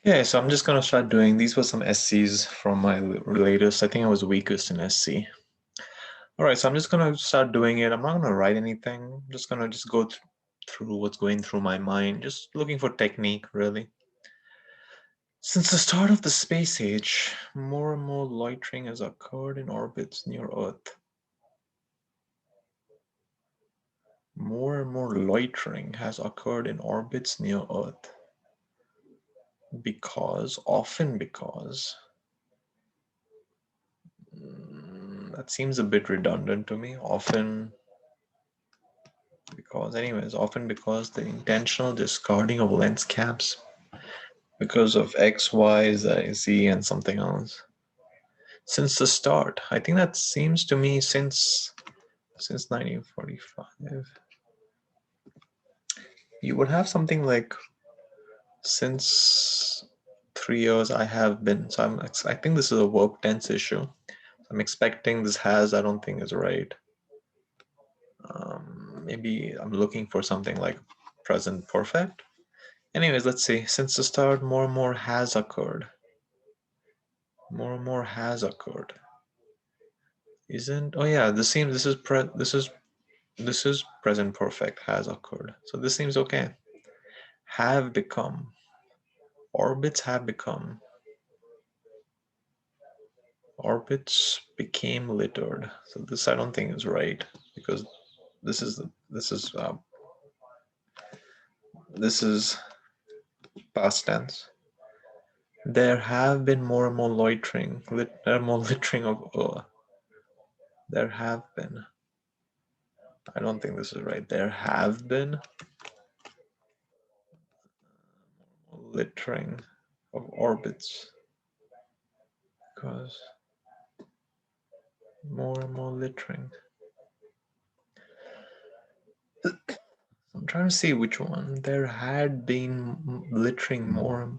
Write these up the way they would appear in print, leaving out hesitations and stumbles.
Okay, so I'm just gonna start doing, these were some SCs from my latest. I think I was weakest in SC. All right, so I'm just gonna start doing it. I'm not gonna write anything. I'm just gonna go through what's going through my mind, just looking for technique, really. Since the start of the space age, more and more loitering has occurred in orbits near Earth. More and more loitering has occurred in orbits near Earth. Often because, that seems a bit redundant to me. Often because the intentional discarding of lens caps because of X, Y, Z, and something else. Since the start, I think that seems to me since 1945. You would have something like since 3 years I have been. So I think this is a verb tense issue. I'm expecting this has, I don't think is right. Maybe I'm looking for something like present perfect. Anyways, let's see. Since the start, more and more has occurred. More and more has occurred. Isn't? Oh yeah, this seems this is present perfect has occurred. So this seems okay. Have become. Orbits have become. Orbits became littered. So this I don't think is right because this is this is past tense. There have been more and more loitering. More littering of. There have been. I don't think this is right. There have been littering of orbits because more and more littering. I'm trying to see which one. There had been littering more.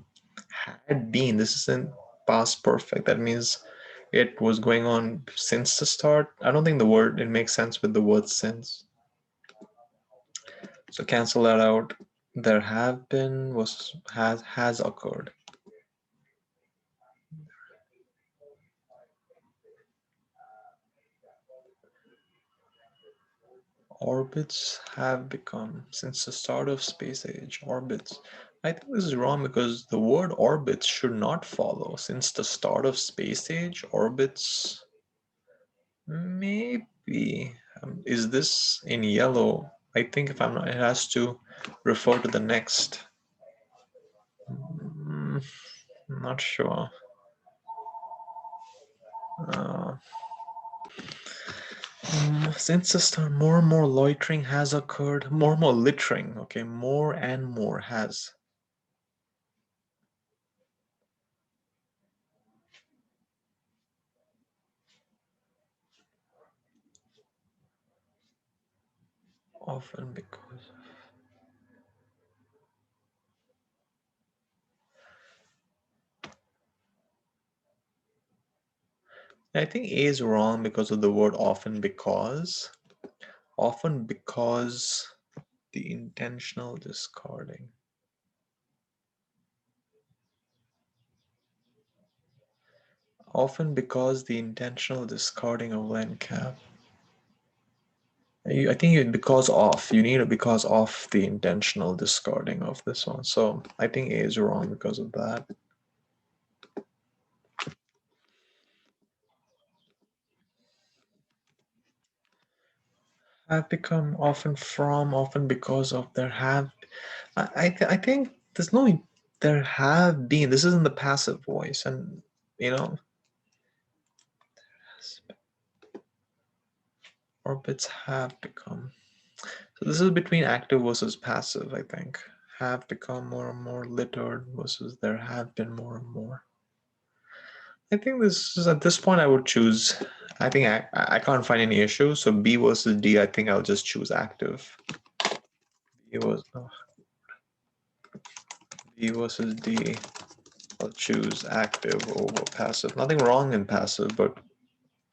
Had been. This isn't past perfect. That means it was going on since the start. I don't think it makes sense with the word since. So cancel that out. There have been has occurred. Orbits have become, since the start of space age, orbits. I think this is wrong because the word orbits should not follow. Since the start of space age, orbits, maybe. Is this in yellow? I think if I'm not, it has to refer to the next. I'm not sure. Uh, since the start, more and more loitering has occurred. More and more littering. Okay, more and more has. Often because. I think A is wrong because of the word often because. Often because the intentional discarding. Often because the intentional discarding of land cap. I think you need a because of the intentional discarding of this one. So I think A is wrong because of that. Have become often from, often because of, there have. I think there's no, there have been. This isn't the passive voice, and you know, orbits have become. So this is between active versus passive, I think. Have become more and more littered versus there have been more and more. I think this is, at this point I would choose, I think I can't find any issues. So B versus D, I think I'll just choose active. B versus D, I'll choose active over passive. Nothing wrong in passive, but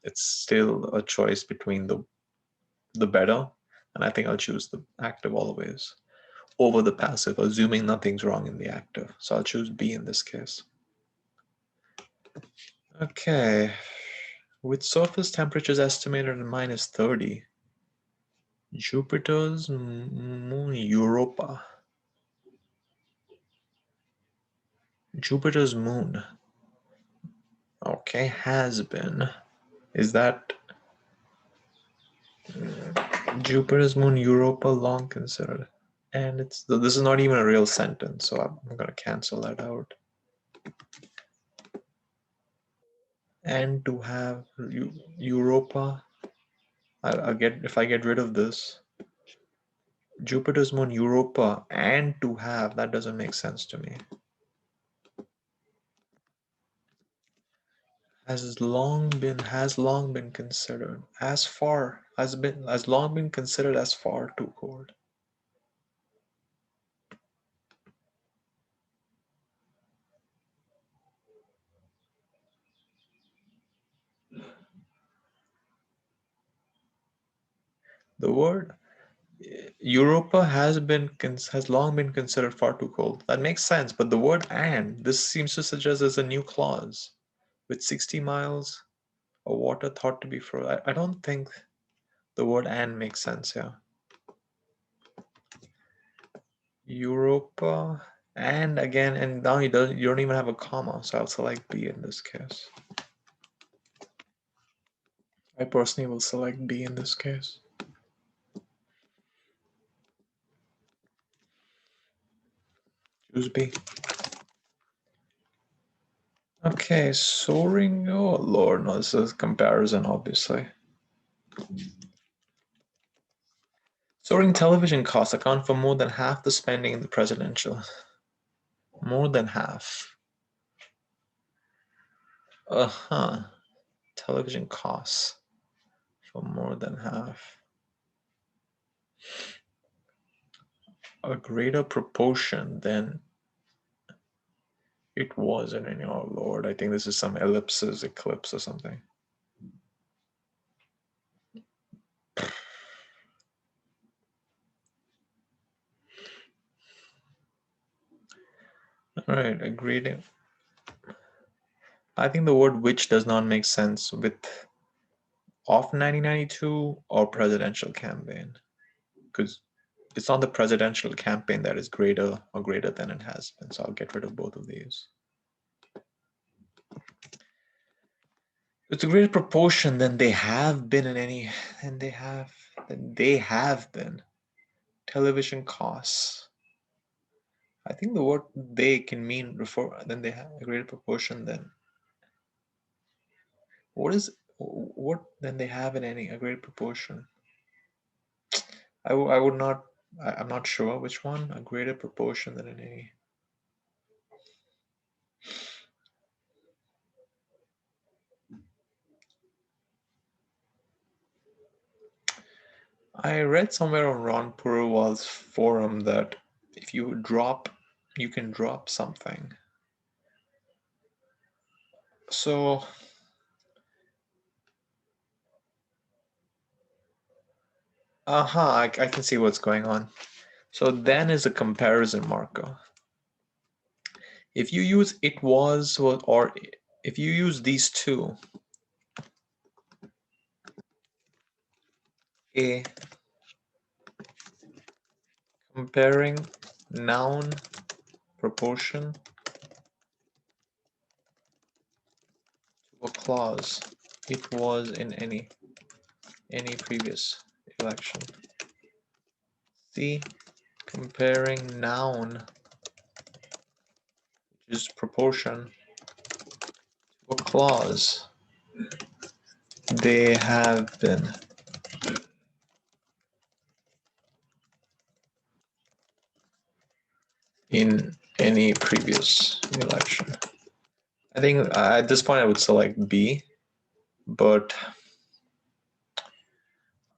it's still a choice between the better. And I think I'll choose the active always. over the passive, assuming nothing's wrong in the active. So I'll choose B in this case. Okay, with surface temperatures estimated at -30, Jupiter's moon Europa. Jupiter's moon. Okay, has been. Is that Jupiter's moon Europa long considered? And this is not even a real sentence, so I'm gonna cancel that out. And to have Europa, I'll get, if I get rid of this, Jupiter's moon Europa and to have, that doesn't make sense to me. Has long been considered has long been considered as far too cold. The word Europa has long been considered far too cold. That makes sense, but the word and, this seems to suggest there's a new clause. With 60 miles of water thought to be frozen. I don't think the word and makes sense here. Europa and again, and now you don't even have a comma, so I'll select B in this case. I personally will select B in this case. Choose B. Okay, soaring. Oh Lord, no, this is comparison, obviously. Soaring television costs account for more than half the spending in the presidential. More than half. Television costs for more than half. A greater proportion than it was in any. Oh Lord, I think this is some ellipsis eclipse or something. All right, agreed. I think the word which does not make sense with off 1992 or presidential campaign, because it's not the presidential campaign that is greater or greater than it has been. So I'll get rid of both of these. It's a greater proportion than they have been in any, and they have been. Television costs. I think the word they can mean refer, then they have a greater proportion than. What then they have in any a great proportion? I would not. I'm not sure which one. A greater proportion than in any. I read somewhere on Ron Purwal's forum that if you drop, you can drop something. So, I can see what's going on. So then is a comparison marker. If you use it was or if you use these two, a comparing noun proportion to a clause, it was in any previous election. C, comparing noun, which is proportion, to a clause, they have been. In any previous election. I think at this point I would select B, but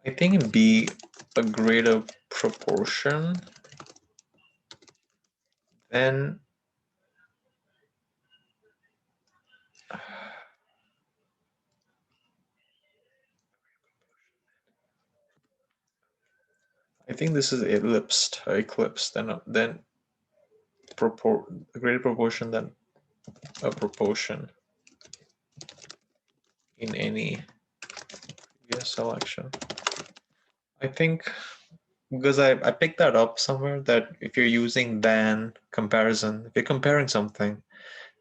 I think B a greater proportion than I think this is ellipsed or eclipsed, then a greater proportion than a proportion in any previous selection. I think because I picked that up somewhere that if you're using than comparison, if you're comparing something,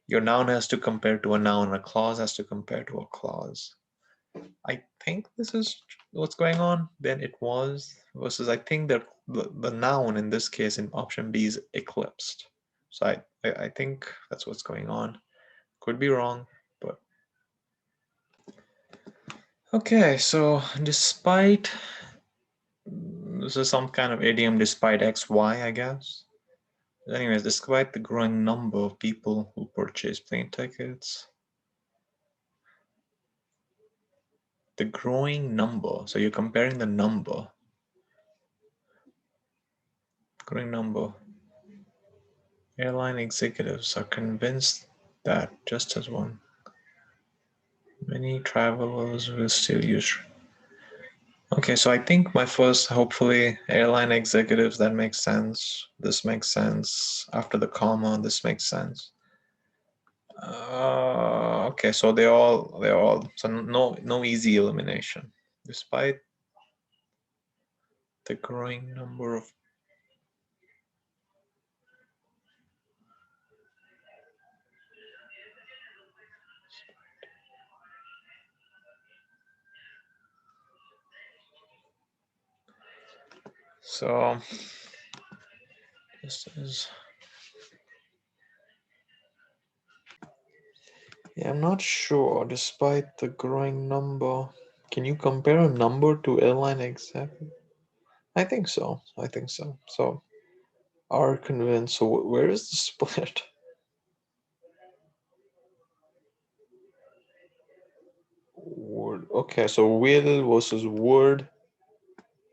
your noun has to compare to a noun, and a clause has to compare to a clause. I think this is what's going on. Then it was versus I think that the noun in this case in option B is eclipsed. So I think that's what's going on. Could be wrong, but okay. So despite this is some kind of idiom, despite X, Y, I guess. Anyways, despite the growing number of people who purchase plane tickets, the growing number. So you're comparing the number, growing number. Airline executives are convinced that just as one, many travelers will still use. Okay, so I think my first, hopefully, airline executives, that makes sense. This makes sense. After the comma, this makes sense. Okay, so so no easy elimination. Despite the growing number of so this is yeah, I'm not sure. Despite the growing number, can you compare a number to airline executive? I think so. I think so. So are convinced. So where is the split? Word. Okay, so will versus word.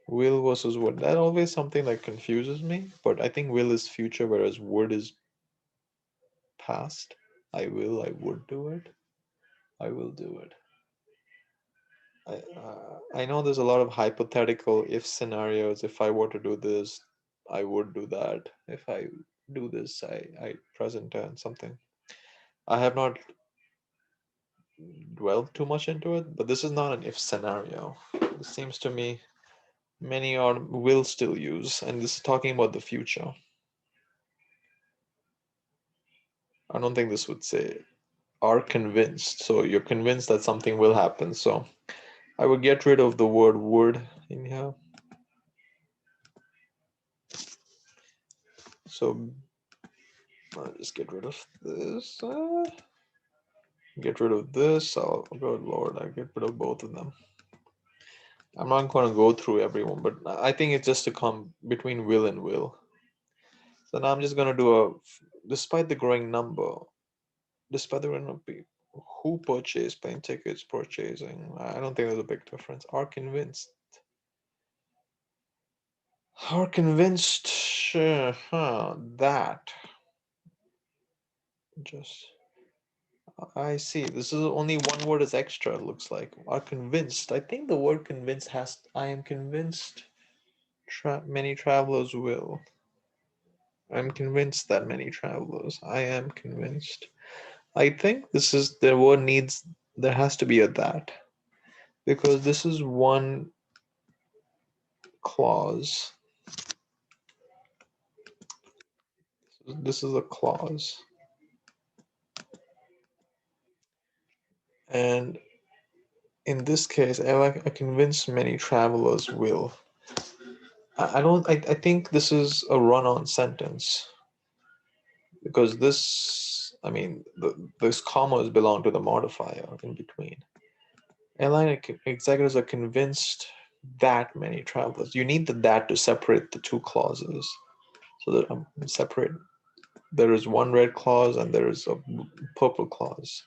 Will versus word. That always something that confuses me. But I think will is future, whereas word is past. I will. I would do it. I will do it. I know there's a lot of hypothetical if scenarios. If I were to do this, I would do that. If I do this, I present tense something. I have not dwelled too much into it, but this is not an if scenario. It seems to me many are will still use, and this is talking about the future. I don't think this would say are convinced. So you're convinced that something will happen. So I would get rid of the word would in here. So I'll just get rid of this. Get rid of this. Oh, good Lord, I get rid of both of them. I'm not going to go through everyone, but I think it's just to come between will and will. So now I'm just going to do a, despite the growing number, despite the growing number of people who purchase plane tickets, purchasing, I don't think there's a big difference, are convinced that just I see. This is only one word is extra, it looks like. Are convinced. I think the word convinced has, I am convinced many travelers will. I'm convinced that many travelers. I am convinced. I think this is, the word needs, there has to be a that. Because this is one clause. This is a clause. And in this case, I convinced many travelers will. I don't. I think this is a run-on sentence because this. I mean, this commas belong to the modifier in between. Airline executives are convinced that many travelers. You need the that to separate the two clauses, so that separate. There is one red clause and there is a purple clause,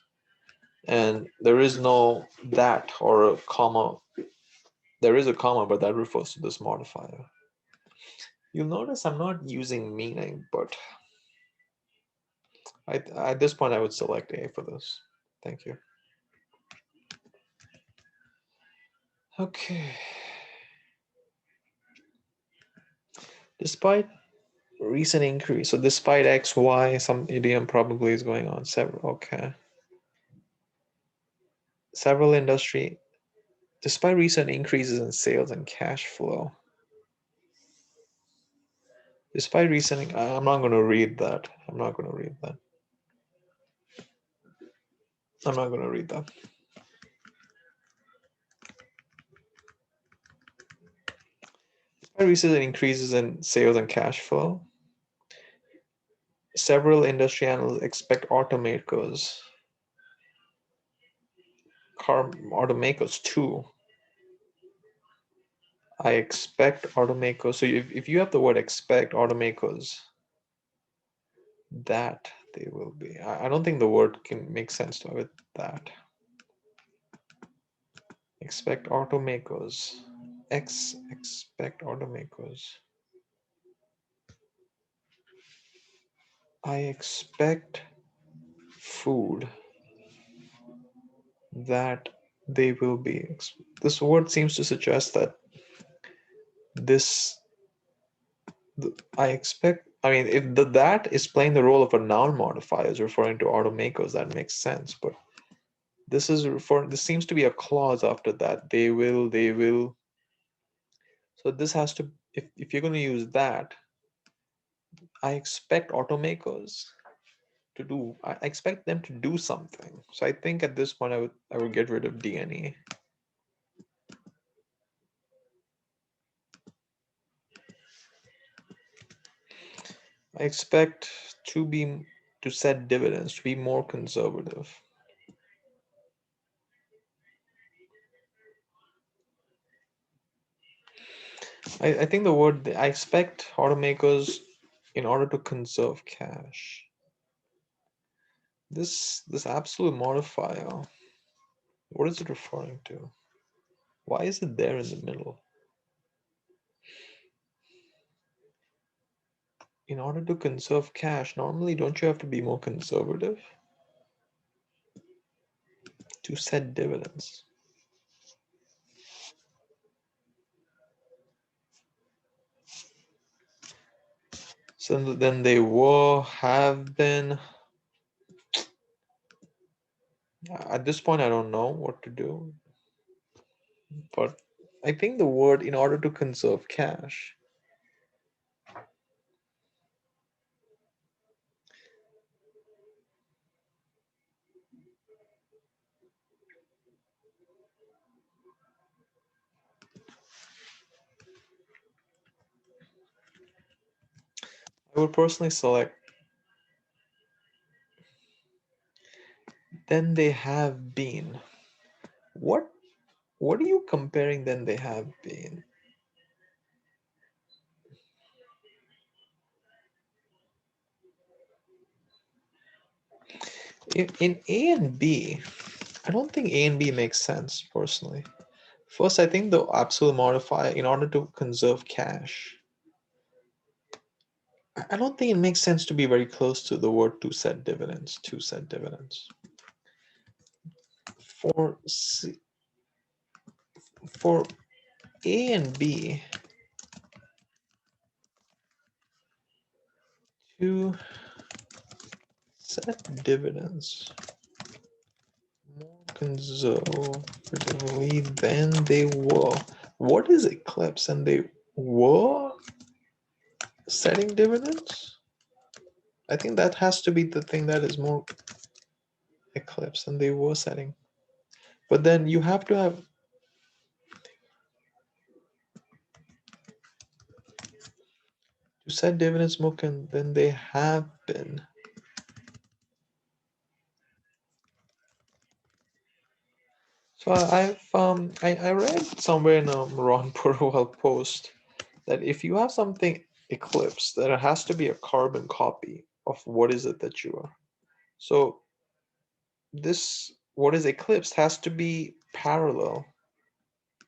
and there is no that or a comma. There is a comma, but that refers to this modifier. You'll notice I'm not using meaning, but at this point I would select A for this. Thank you. Okay. Despite recent increase, so despite X, Y, some idiom probably is going on. Okay. Several industry, despite recent increases in sales and cash flow. Despite recent, I'm not going to read that. I'm not going to read that. I'm not going to read that. Despite recent increases in sales and cash flow, several industry analysts expect automakers too. I expect automakers. So if you have the word expect automakers, that they will be. I don't think the word can make sense to with that. Expect automakers. Expect automakers. I expect food that they will be. This word seems to suggest that this I expect. I mean, if that is playing the role of a noun modifier, is referring to automakers, that makes sense. But this seems to be a clause after that. They will. So this has to, if you're going to use that, I expect automakers to do. I expect them to do something. So I think at this point I would get rid of DNE. I expect to set dividends to be more conservative. I think the word I expect automakers in order to conserve cash. This absolute modifier, what is it referring to? Why is it there in the middle? In order to conserve cash, normally don't you have to be more conservative to set dividends? So then they have been. At this point, I don't know what to do. But I think the word in order to conserve cash. I would personally select then they have been. What are you comparing then they have been? In A and B, I don't think A and B makes sense personally. First, I think the absolute modifier in order to conserve cash. I don't think it makes sense to be very close to the word to set dividends. To set dividends. For A and B, to set dividends more conservatively than they were. What is eclipse? And they were setting dividends? I think that has to be the thing that is more eclipse, and they were setting. But then you have to have to set dividends more than they have been. So I read somewhere in a Ron Purwell post that if you have something eclipsed, that it has to be a carbon copy of what is it that you are. So this what is eclipsed has to be parallel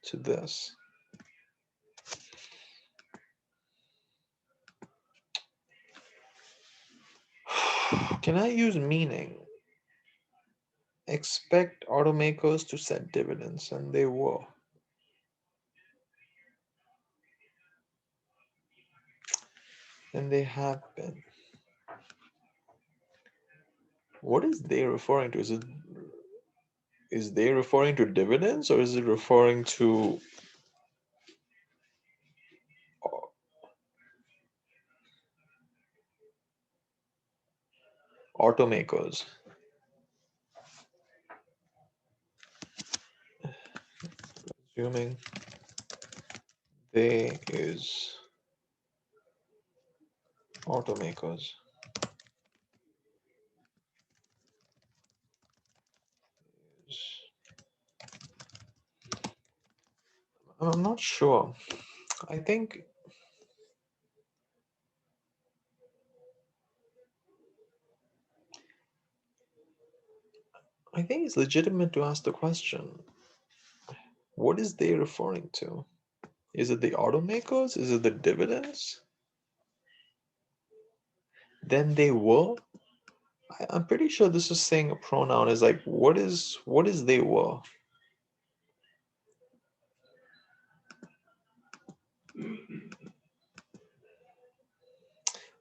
to this. Can I use meaning? Expect automakers to set dividends, and they were. than they have been. What is they referring to? Is they referring to dividends, or is it referring to automakers? Assuming they is automakers. I'm not sure. I think it's legitimate to ask the question. What is they referring to? Is it the automakers? Is it the dividends? Then they were. I'm pretty sure this is saying a pronoun is like what is they were.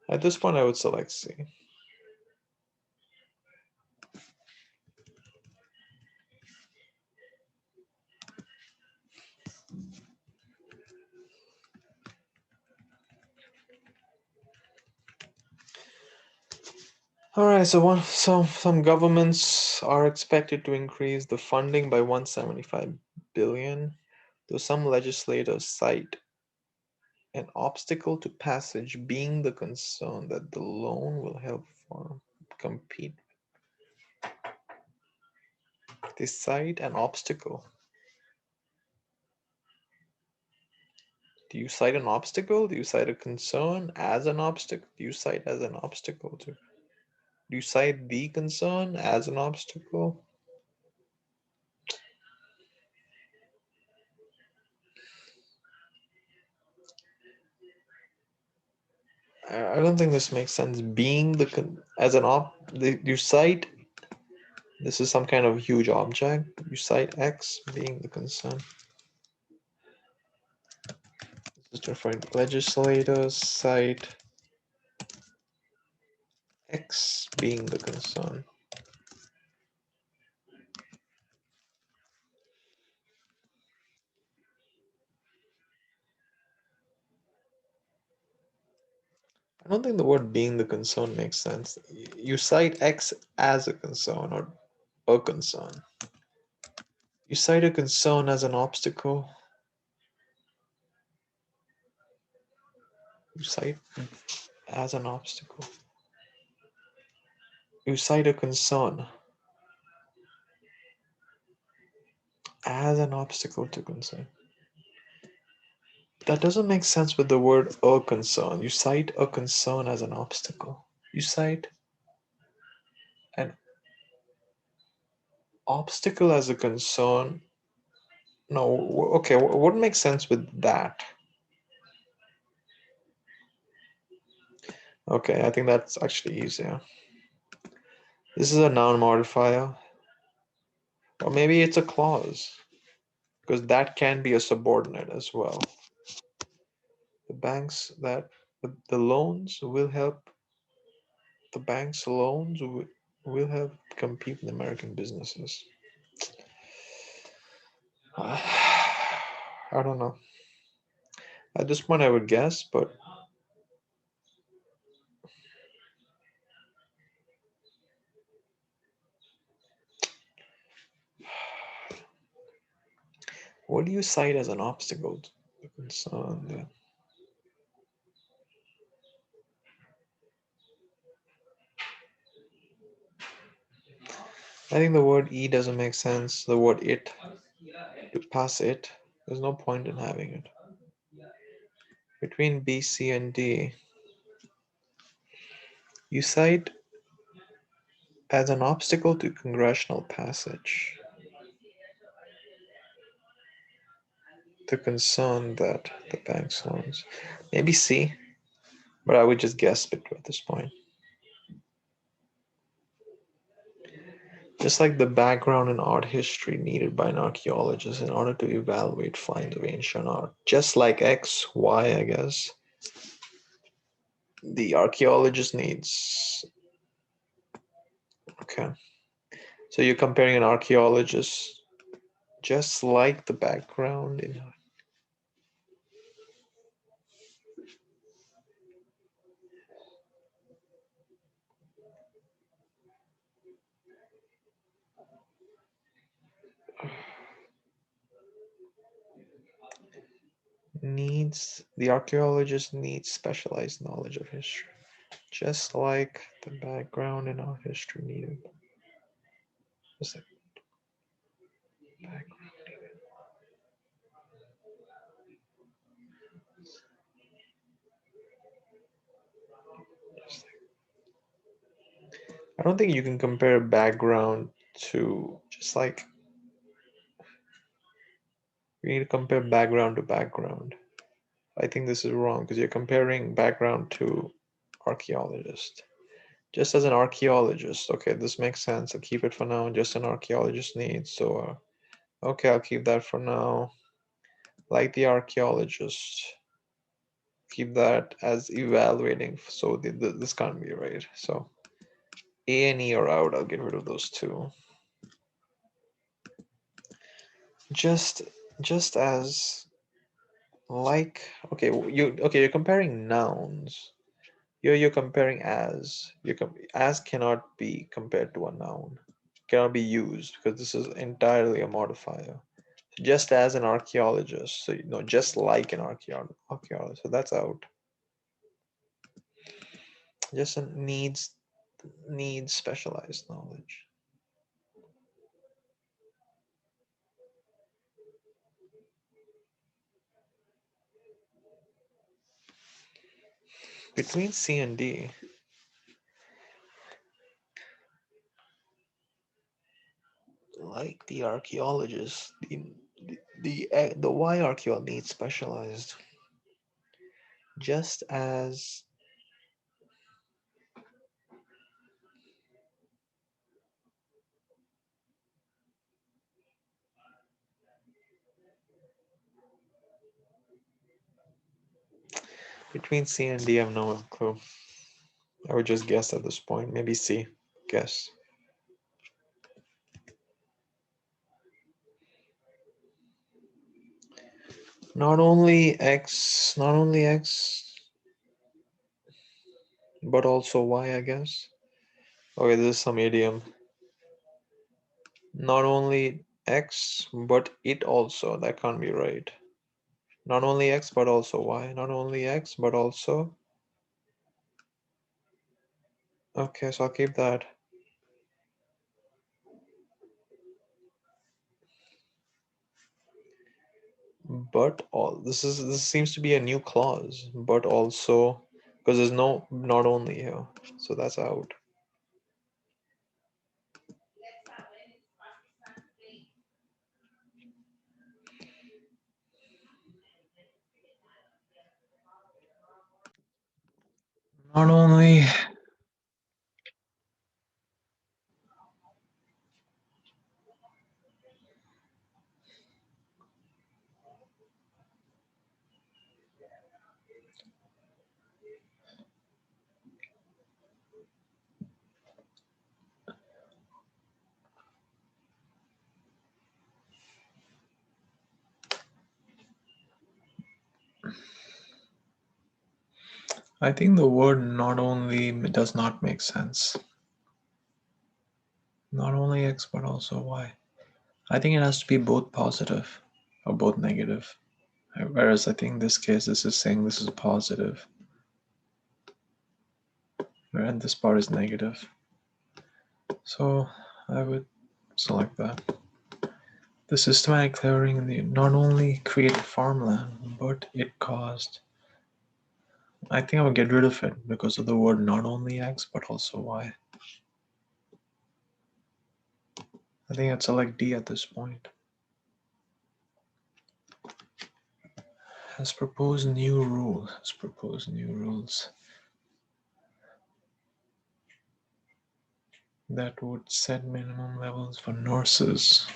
At this point, I would select C. All right, so some governments are expected to increase the funding by 175 billion, though some legislators cite an obstacle to passage being the concern that the loan will help firm compete. They cite an obstacle. Do you cite an obstacle? Do you cite a concern as an obstacle? Do you cite as an obstacle to? Do you cite the concern as an obstacle? I don't think this makes sense. Being as an you cite, this is some kind of huge object. You cite X being the concern. This is different. Legislators cite X being the concern. I don't think the word being the concern makes sense. You cite X as a concern or a concern. You cite a concern as an obstacle. You cite as an obstacle. You cite a concern as an obstacle to concern. That doesn't make sense with the word a concern. You cite a concern as an obstacle. You cite an obstacle as a concern. No, okay, what makes sense with that? Okay, I think that's actually easier. This is a noun modifier. Or maybe it's a clause, because that can be a subordinate as well. The banks that the loans will help. The bank's loans will help compete with American businesses. I don't know. At this point, I would guess, but what do you cite as an obstacle to the concern? I think the word E doesn't make sense. The word it, to pass it, there's no point in having it. Between B, C, and D, you cite as an obstacle to congressional passage the concern that the bank's loans. Maybe C, but I would just guess it at this point. Just like the background in art history needed by an archaeologist in order to evaluate finds of ancient art. Just like X, Y, I guess. the archaeologist needs. Okay. So you're comparing an archaeologist just like the background in the archaeologist needs specialized knowledge of history, just like the background in our history needed. Just like background. I don't think you can compare background to just like you need to compare background to background. I think this is wrong because you're comparing background to archaeologist. Just as an archaeologist, okay, this makes sense. I'll keep it for now. Just an archaeologist needs. So, okay, I'll keep that for now. Like the archaeologist, keep that as evaluating. So this can't be right. So A and E are out. I'll get rid of those two. Just as like you're comparing nouns. You're comparing as as cannot be compared to a noun, cannot be used because this is entirely a modifier. Just as an archaeologist, so just like an archaeologist, so that's out. Just needs specialized knowledge. Between C and D, like the archaeologist, the Y archaeologist needs specialized. Just as between C and D, I have no clue. I would just guess at this point. Maybe C. Guess. Not only X, but also Y, I guess. Okay, this is some idiom. Not only X, but it also. That can't be right. Not only X, but also Y. Not only X, but also. Okay, so I'll keep that. But this seems to be a new clause. But also, because there's no not only here, so that's out. Not only. I think the word not only does not make sense. Not only X, but also Y. I think it has to be both positive or both negative. Whereas I think in this case, this is saying this is positive, and this part is negative. So I would select that. The systematic clearing not only created farmland, but it caused. I think I would get rid of it because of the word not only X, but also Y. I think I'd select D at this point. Has proposed new rules that would set minimum levels for nurses.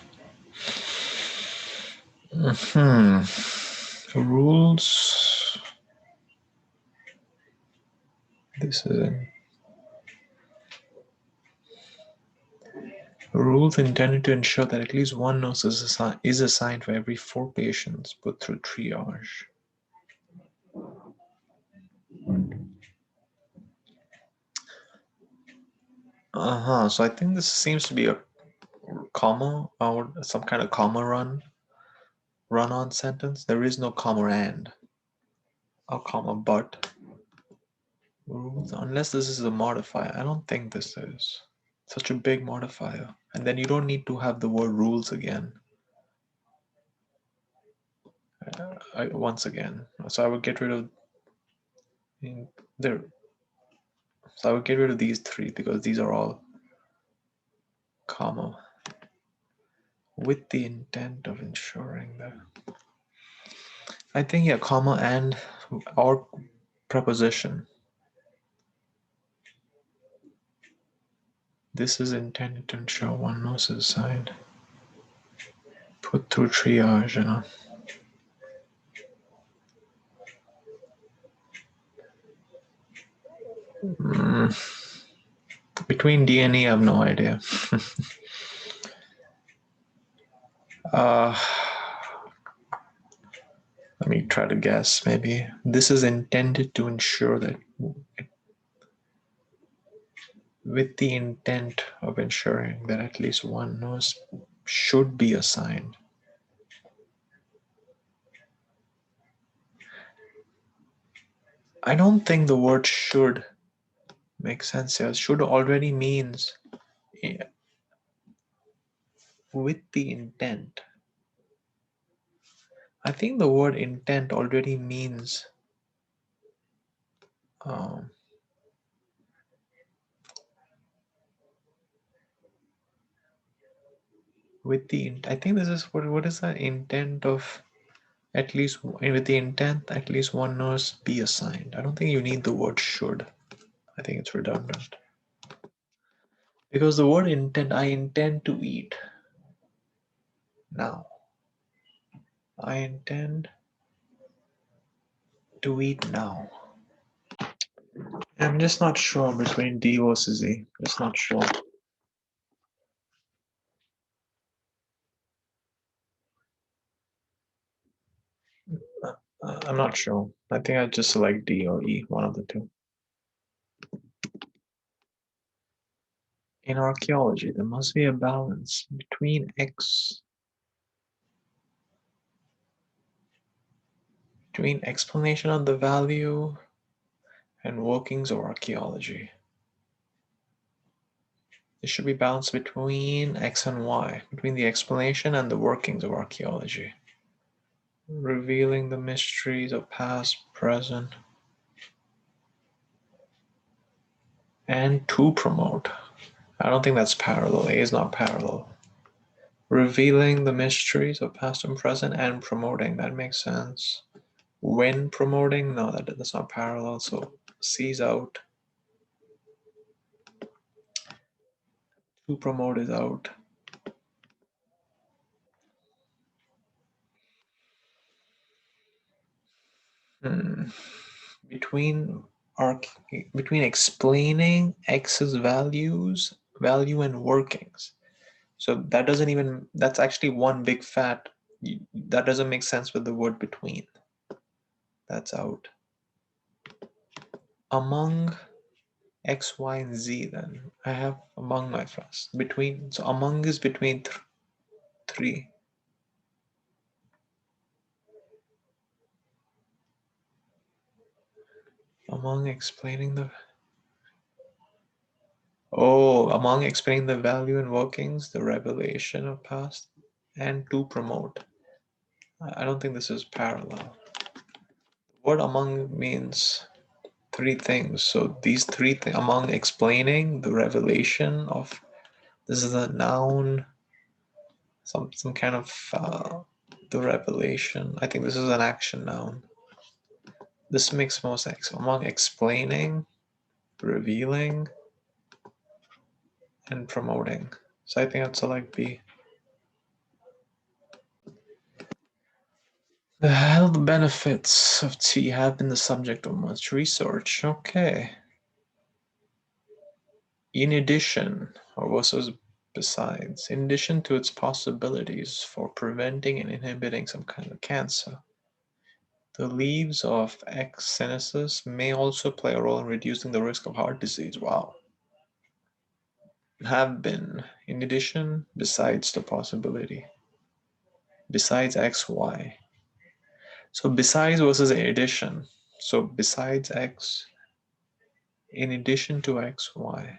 Rules This is rules intended to ensure that at least one nurse is assigned for every 4 patients put through triage. So I think this seems to be a comma or some kind of comma run-on sentence. There is no comma and or comma but rules, unless this is a modifier. I don't think this is such a big modifier. And then you don't need to have the word rules again. Once again. So I would get rid of there. So I would get rid of these 3 because these are all comma with the intent of ensuring that. I think yeah, comma and or preposition. This is intended to ensure one nurse is assigned. Put through triage, Between D and E, I have no idea. Let me try to guess. Maybe this is intended to ensure that with the intent of ensuring that at least one nurse should be assigned. I don't think the word should makes sense here. Should already means with the intent. I think the word intent already means with the. I think this is what is the intent of at least with the intent at least one nurse be assigned. I don't think you need the word should. I think it's redundant. Because the word intent, I intend to eat now. I intend to eat now. I'm just not sure between D versus E. Just not sure. I'm not sure. I think I just select D or E, one of the two. In archaeology, there must be a balance between explanation of the value and workings of archaeology. There should be balance between X and Y, between the explanation and the workings of archaeology. Revealing the mysteries of past, present, and to promote. I don't think that's parallel. A is not parallel. Revealing the mysteries of past and present and promoting. That makes sense. When promoting, no, that's not parallel. So C's out. To promote is out. Between explaining X's value and workings. So that doesn't even, that's actually one big fat, that doesn't make sense with the word between. That's out. Among X, Y, and Z, then I have among my friends. Between, so among is between 3. Among explaining the among explaining the value and workings, the revelation of past, and to promote. I don't think this is parallel. The word among means 3 things. So these 3 things, among explaining the revelation of, this is a noun, some kind of the revelation. I think this is an action noun. This makes more sense. Among explaining, revealing, and promoting. So I think I'd select B. The health benefits of tea have been the subject of much research. Okay. In addition, or versus besides, in addition to its possibilities for preventing and inhibiting some kind of cancer, the leaves of X sinensis may also play a role in reducing the risk of heart disease. Wow. Have been, in addition, besides the possibility, besides X, Y. So besides versus in addition. So besides X, in addition to X, Y.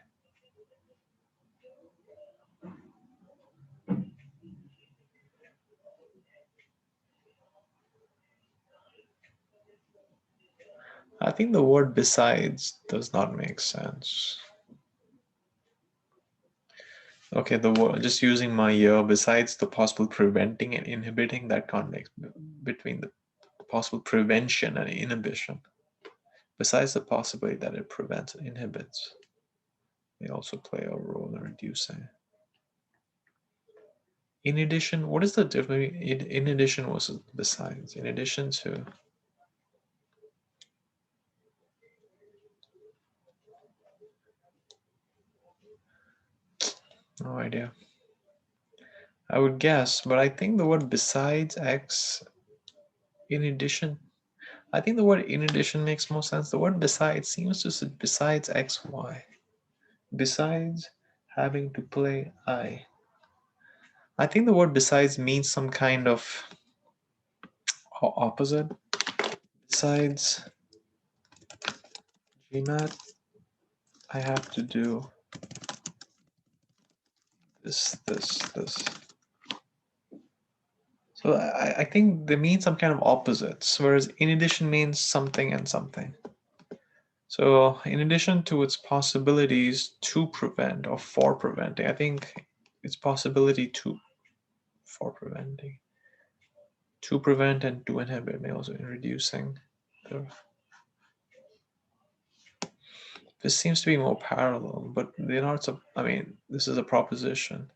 I think the word besides does not make sense. Okay, the word, just using my ear, besides the possible preventing and inhibiting, that can't make between the possible prevention and inhibition. Besides the possibility that it prevents and inhibits, they also play a role in reducing. In addition, what is the difference in addition versus besides? In addition to, no idea. I would guess, but I think the word besides X, in addition, I think the word in addition makes more sense. The word besides seems to say besides X, Y. Besides having to play I think the word besides means some kind of opposite. Besides GMAT, I have to do this. So I think they mean some kind of opposites, whereas in addition means something and something. So in addition to its possibilities to prevent or for preventing, I think its possibility for preventing, to prevent and to inhibit may also in reducing. This seems to be more parallel, but they're not. I mean, this is a proposition.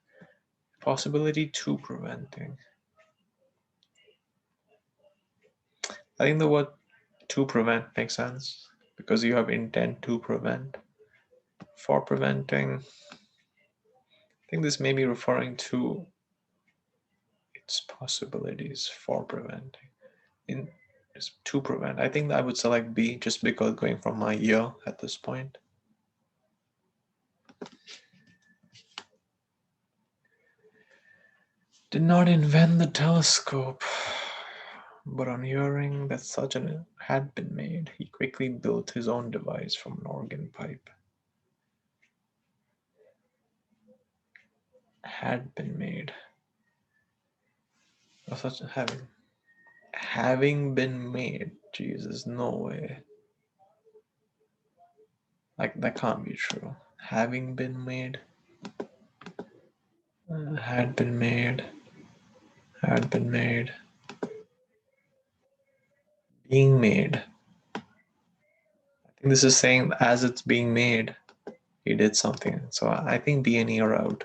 Possibility to preventing. I think the word to prevent makes sense because you have intent to prevent. For preventing, I think this may be referring to its possibilities for preventing. In to prevent, I think I would select B just because going from my ear at this point. Did not invent the telescope, but on hearing that such an had been made, he quickly built his own device from an organ pipe. Had been made. Or such having been made. Jesus, no way. Like that can't be true. Having been made. Had been made. Had been made. Being made. I think this is saying as it's being made, he did something. So I think B and E are out.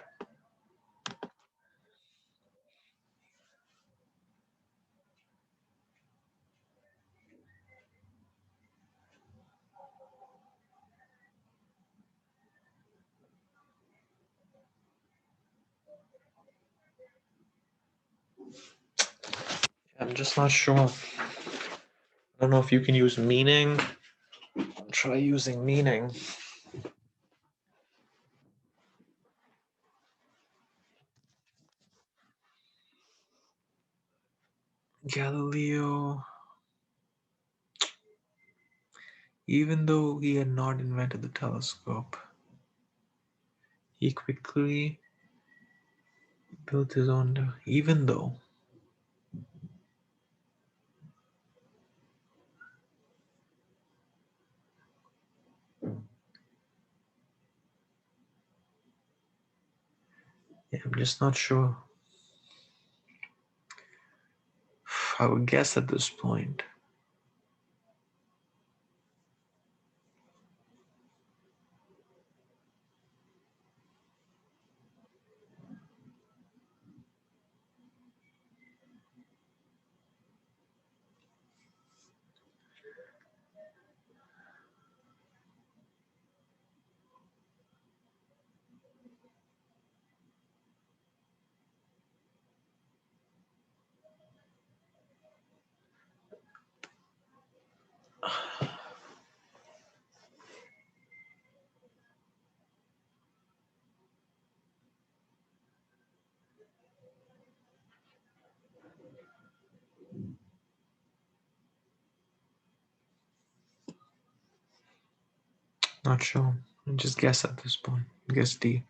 I'm just not sure. I don't know if you can use meaning. I'll try using meaning. Galileo, even though he had not invented the telescope, he quickly built his own. Even though. Yeah, I'm just not sure. I would guess at this point. Not sure. Just guess at this point. Guess D.